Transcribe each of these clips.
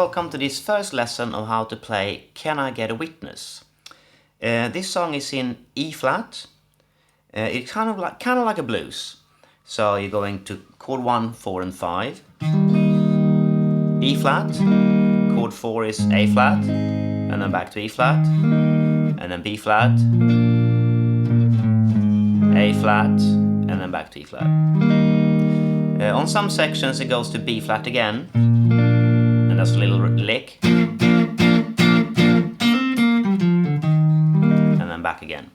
welcome to this first lesson of how to play Can I Get a Witness? This song is in E flat. It's kind of like a blues. So you're going to chord 1, 4 and 5. E flat, chord 4 is A flat, and then back to E flat, and then B flat, A flat, and then back to E flat. On some sections it goes to B flat again, and that's a little lick, and then back again.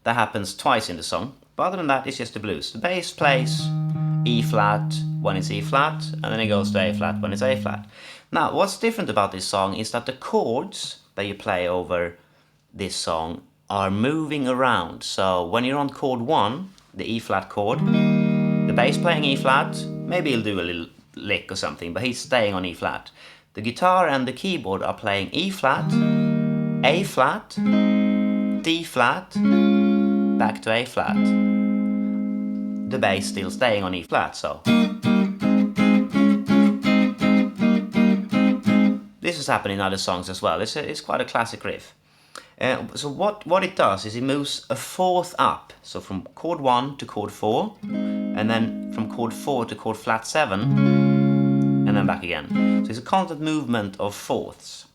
That happens twice in the song, but other than that it's just the blues. The bass plays E flat when it's E flat, and then it goes to A flat when it's A flat. Now what's different about this song is that the chords that you play over this song are moving around. So when you're on chord 1, the E flat chord, the bass playing E flat, maybe he'll do a little lick or something, but he's staying on E flat. The guitar and the keyboard are playing E flat, A flat, D flat, back to A flat. The bass still staying on E flat, so. This has happened in other songs as well. It's quite a classic riff. So what it does is it moves a fourth up. So from chord 1 to chord 4, and then from chord 4 to chord flat 7, and then back again. So it's a constant movement of fourths.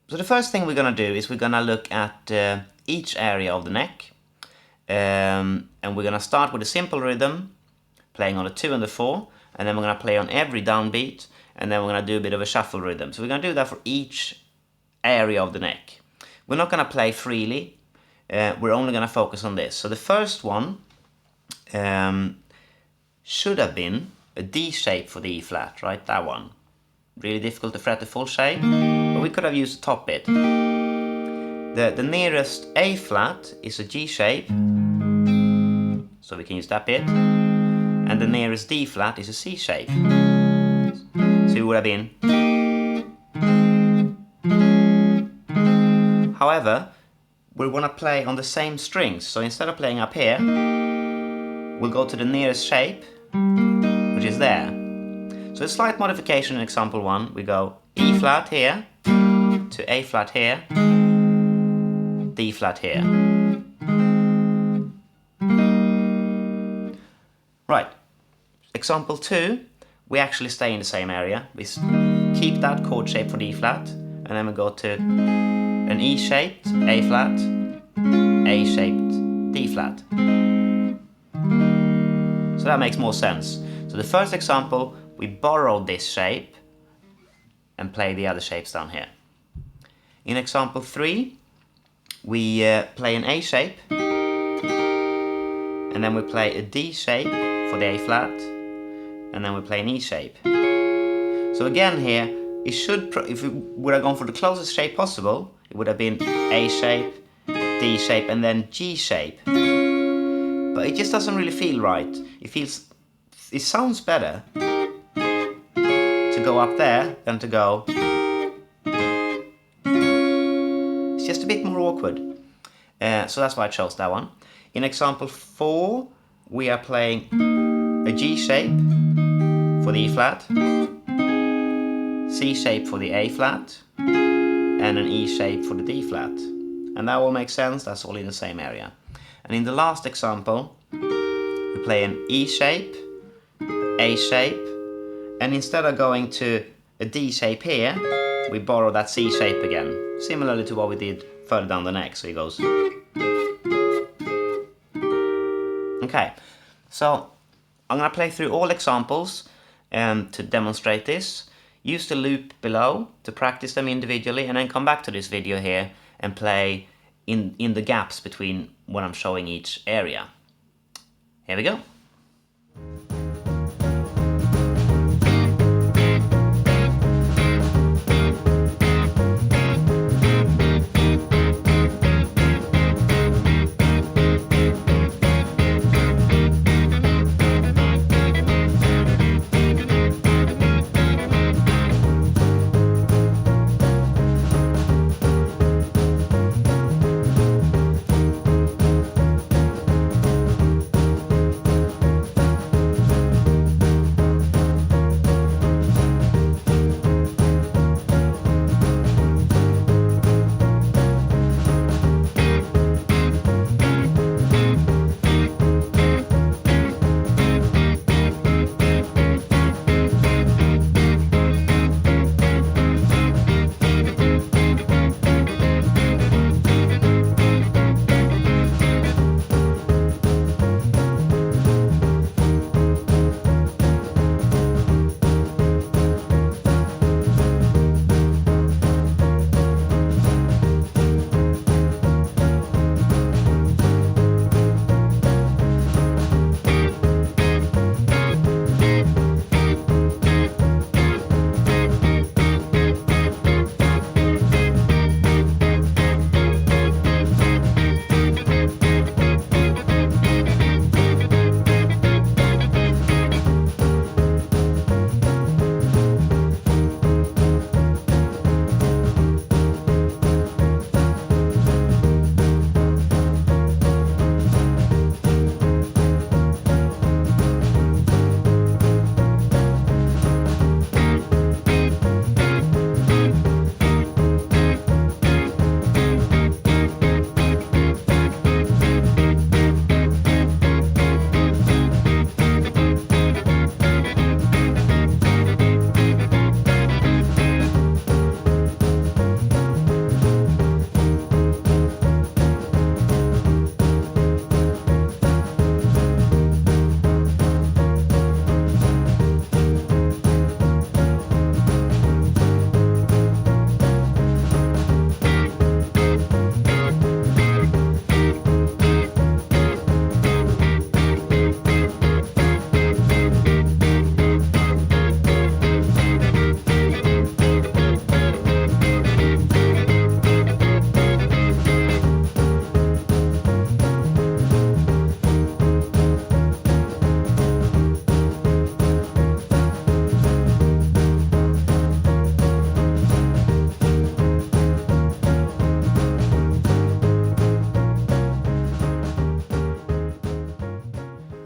So the first thing we're going to do is we're going to look at each area of the neck. And we're going to start with a simple rhythm, playing on the 2 and the 4, and then we're going to play on every downbeat, and then we're going to do a bit of a shuffle rhythm. So we're going to do that for each area of the neck. We're not going to play freely, we're only going to focus on this. So the first one should have been a D shape for the E flat, right? That one. Really difficult to fret the full shape, but we could have used the top bit. The nearest A flat is a G shape, so we can use that bit. And the nearest D flat is a C shape. So it would have been. However, we want to play on the same strings, so instead of playing up here, we'll go to the nearest shape, which is there. So a slight modification in example 1, we go E flat here, to A flat here, D flat here. Right, example 2, we actually stay in the same area. We keep that chord shape for D flat, and then we go to an E shaped A flat, A shaped D flat. So that makes more sense. So the first example, we borrow this shape and play the other shapes down here. In example 3, we play an A shape, and then we play a D shape for the A flat, and then we play an E shape. So again here, it should, if we would have gone for the closest shape possible, it would have been A shape, D shape, and then G shape. But it just doesn't really feel right. It sounds better to go up there than to go. It's just a bit more awkward. So that's why I chose that one. In example 4, we are playing a G shape for the E flat, C shape for the A flat, and an E shape for the D flat. And that all makes sense, that's all in the same area. And in the last example, we play an E shape, A shape, and instead of going to a D shape here, we borrow that C shape again, similarly to what we did further down the neck. So it goes. Okay, so I'm going to play through all examples to demonstrate this. Use the loop below to practice them individually, and then come back to this video here and play in the gaps between when I'm showing each area. Here we go.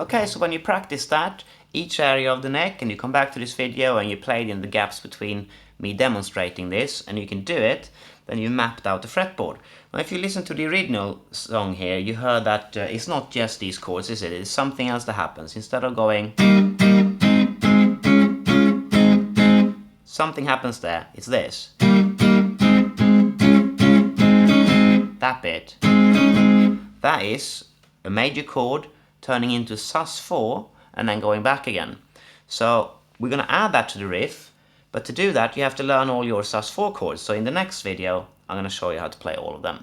Okay, so when you practice that, each area of the neck, and you come back to this video and you play it in the gaps between me demonstrating this, and you can do it, then you mapped out the fretboard. Now if you listen to the original song here, you heard that it's not just these chords, is it? It's something else that happens. Instead of going, something happens there. It's this. That bit. That is a major chord turning into sus4 and then going back again. So we're going to add that to the riff, but to do that you have to learn all your sus4 chords. So in the next video I'm going to show you how to play all of them.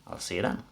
I'll see you then.